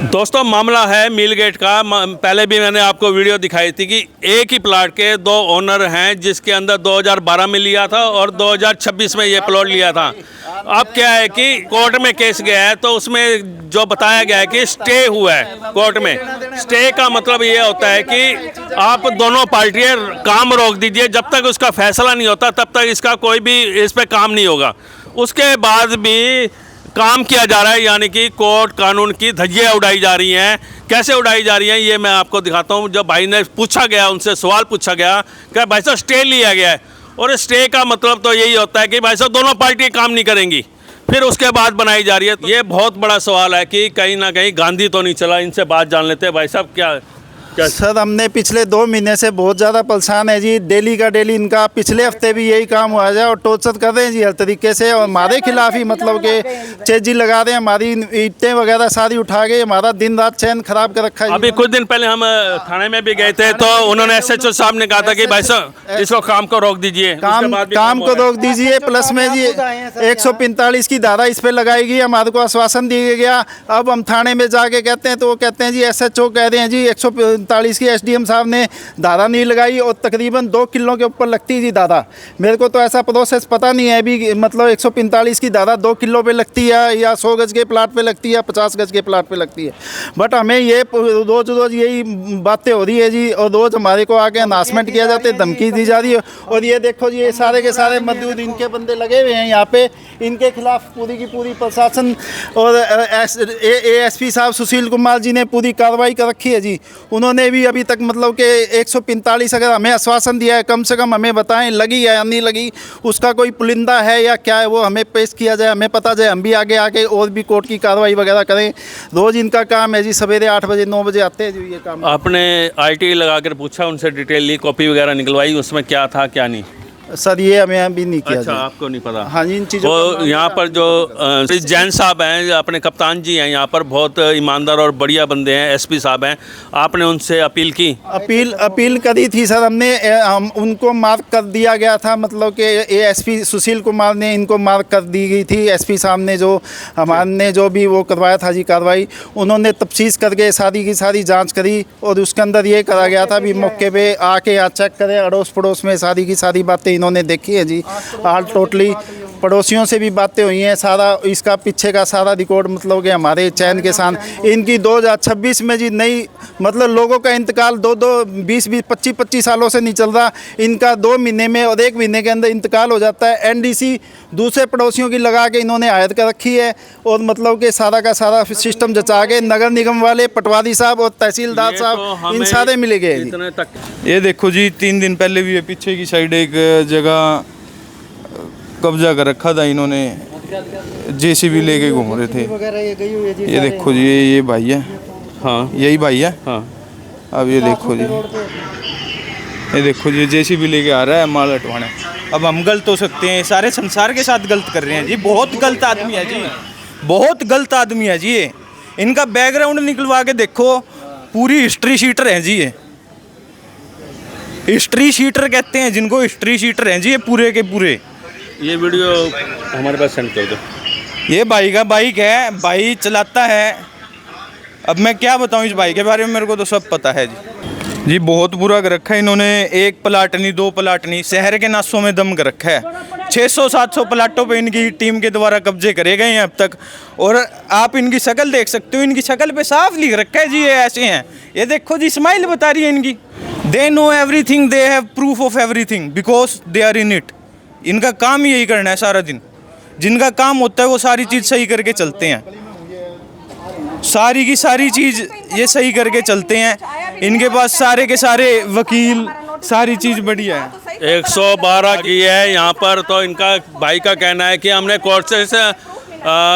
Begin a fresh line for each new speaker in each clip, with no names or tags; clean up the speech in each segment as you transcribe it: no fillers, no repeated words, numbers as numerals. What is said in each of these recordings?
दोस्तों मामला है मिल गेट का। पहले भी मैंने आपको वीडियो दिखाई थी कि एक ही प्लाट के दो ओनर हैं, जिसके अंदर 2012 में लिया था और 2026 में ये प्लॉट लिया था। अब क्या है कि कोर्ट में केस गया है, तो उसमें जो बताया गया है कि स्टे हुआ है कोर्ट में। स्टे का मतलब ये होता है कि आप दोनों पार्टियां काम रोक दीजिए, जब तक उसका फैसला नहीं होता तब तक इसका कोई भी इस पर काम नहीं होगा। उसके बाद भी काम किया जा रहा है, यानी कि कोर्ट कानून की धज्जियां उड़ाई जा रही हैं। कैसे उड़ाई जा रही हैं ये मैं आपको दिखाता हूं। जब भाई ने पूछा गया, उनसे सवाल पूछा गया कि भाई साहब स्टे लिया गया है, और स्टे का मतलब तो यही होता है कि भाई साहब दोनों पार्टी काम नहीं करेंगी, फिर उसके बाद बनाई जा रही है। ये बहुत बड़ा सवाल है कि कहीं ना कहीं गांधी तो नहीं चला। इनसे बात जान लेते हैं। भाई साहब क्या
सर, हमने पिछले 2 महीने से बहुत ज़्यादा परेशान है जी। डेली का डेली इनका पिछले हफ्ते भी यही काम हुआ है और टॉर्चर कर रहे हैं जी हर तरीके से, और हमारे खिलाफ ही मतलब के चेजी लगा रहे हैं। हमारी ईंटें वगैरह सारी उठा के हमारा दिन रात चैन खराब कर रखा है।
अभी कुछ दिन पहले हम थाने में भी गए थे, तो उन्होंने SHO साहब ने कहा था कि भाई साहब इसको काम को रोक दीजिए,
काम को रोक दीजिए। प्लस में जी 145 की धारा इस पर लगाई गई, हमारे को आश्वासन दिया गया। अब हम थाने में जाके कहते हैं तो वो कहते हैं जी SHO कह रहे हैं जी 145 की SDM साहब ने धारा नहीं लगाई, और तकरीबन 2 किलो के ऊपर लगती है जी धारा। मेरे को तो ऐसा प्रोसेस पता नहीं है अभी, मतलब 145 की धारा 2 किलो पे लगती है या 100 गज के प्लाट पे लगती है या 50 गज के प्लाट पे लगती है। बट हमें ये रोज़ रोज़ यही बातें हो रही है जी, और रोज़ हमारे को आके अनाउंसमेंट किया जाता है, धमकी दी जा रही है। और ये देखो जी, ये सारे के सारे मजदूर इनके बंदे लगे हुए हैं यहाँ पे। इनके खिलाफ पूरी की पूरी प्रशासन और ASP साहब सुशील कुमार जी ने पूरी कार्रवाई कर रखी है जी। उन्होंने भी अभी तक मतलब कि 145 अगर हमें आश्वासन दिया है, कम से कम हमें बताएं लगी है या नहीं लगी, उसका कोई पुलिंदा है या क्या है, वो हमें पेश किया जाए, हमें पता जाए। हम भी आगे आके और भी कोर्ट की कार्रवाई वगैरह करें। रोज़ इनका काम है जी, सवेरे 8 बजे 9 बजे आते हैं जी ये काम।
आपने IT लगा कर पूछा उनसे, डिटेल ली, कॉपी वगैरह निकलवाई, उसमें क्या था क्या नहीं?
सर ये हमें अभी नहीं किया।
अच्छा, आपको नहीं पता?
हाँ जी, इन चीज़ों
तो यहाँ पर जो जैन साहब हैं, अपने कप्तान जी हैं, यहाँ पर बहुत ईमानदार और बढ़िया बंदे हैं। SP साहब हैं, आपने उनसे अपील की?
अपील करी थी सर हमने। उनको मार्क कर दिया गया था, मतलब कि ASP सुशील कुमार ने इनको मार्क कर दी गई थी। SP साहब ने जो हमारे जो भी वो करवाया था जी कार्रवाई, उन्होंने तफ्तीश करके सारी की सारी जाँच करी, और उसके अंदर ये करा गया था भी मौके पर आके यहाँ चेक करें। अड़ोस पड़ोस में सारी की सारी बातें इन्होंने देखी है जी। हाल टोटली पड़ोसियों से भी बातें हुई हैं, सारा इसका पीछे का सारा रिकॉर्ड मतलब कि हमारे चैन के साथ। इनकी 2026 में जी नई मतलब लोगों का इंतकाल 20 25 सालों से नहीं चल रहा। इनका 2 महीने में और 1 महीने के अंदर इंतकाल हो जाता है। NDC दूसरे पड़ोसियों की लगा के इन्होंने आयत कर रखी है, और मतलब कि सारा का सारा सिस्टम जचा के नगर निगम वाले, पटवारी साहब और तहसीलदार साहब इन सारे मिले गए।
ये देखो जी, 3 दिन पहले भी ये पीछे की साइड एक जगह कब्जा कर रखा था इन्होंने, JCB लेके घूम रहे थे। ये देखो जी, ये भाई है।
हाँ,
यही भाई है।
हाँ,
अब ये देखो जी, ये देखो जी, JCB लेके आ रहा है माल हटवाने। अब हम गलत हो सकते हैं, सारे संसार के साथ गलत कर रहे हैं जी। बहुत गलत आदमी है जी, बहुत गलत आदमी है जी ये। इनका बैकग्राउंड निकलवा के देखो, पूरी हिस्ट्री शीटर है जी ये। हिस्ट्री शीटर कहते हैं जिनको, हिस्ट्री शीटर हैं जी ये पूरे के पूरे।
ये वीडियो हमारे पास सेंड कर दो।
ये भाई का बाइक है, भाई चलाता है। अब मैं क्या बताऊं इस भाई के बारे में, मेरे को तो सब पता है जी। बहुत बुरा कर रखा है इन्होंने। 1 प्लाट नहीं, 2 प्लाट नहीं, शहर के नासों में दम कर रखा है। 600-700 प्लाटों पे इनकी टीम के द्वारा कब्जे करे गए हैं अब तक। और आप इनकी शक्ल देख सकते हो, इनकी शक्ल पे साफ लिख रखा है जी ये ऐसे हैं। ये देखो जी, स्माइल बता रही है इनकी। They know everything, they have proof of everything because they are in it. इनका काम यही करना है सारा दिन। जिनका काम होता है वो सारी चीज़ सही करके चलते हैं, सारी की सारी चीज़ ये सही करके चलते हैं। इनके पास सारे के सारे वकील, सारी चीज़ बढ़िया है।
112 की है यहाँ पर। तो इनका भाई का कहना है कि हमने कोर्ट से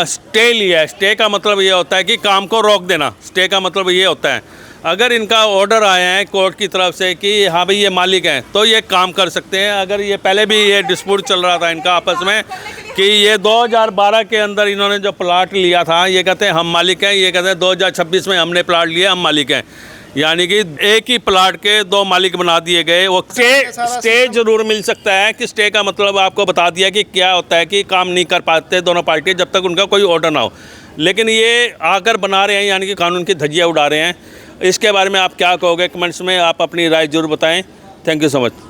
स्टे लिया है। स्टे का मतलब ये होता है कि काम को रोक देना। स्टे का मतलब ये होता है, अगर इनका ऑर्डर आया है कोर्ट की तरफ से कि हाँ भाई ये मालिक हैं, तो ये काम कर सकते हैं। अगर ये पहले भी ये डिस्प्यूट चल रहा था इनका आपस में कि ये 2012 के अंदर इन्होंने जो प्लाट लिया था, ये कहते हैं हम मालिक हैं, ये कहते हैं 2026 में हमने प्लाट लिया, हम मालिक हैं। यानी कि एक ही प्लाट के 2 मालिक बना दिए गए। वो स्टे जरूर मिल सकता है कि स्टे का मतलब आपको बता दिया कि क्या होता है कि काम नहीं कर पाते दोनों पार्टी जब तक उनका कोई ऑर्डर ना हो। लेकिन ये आकर बना रहे हैं, यानी कि कानून की धज्जियाँ उड़ा रहे हैं। इसके बारे में आप क्या कहोगे? कमेंट्स में आप अपनी राय जरूर बताएं। Thank you so much.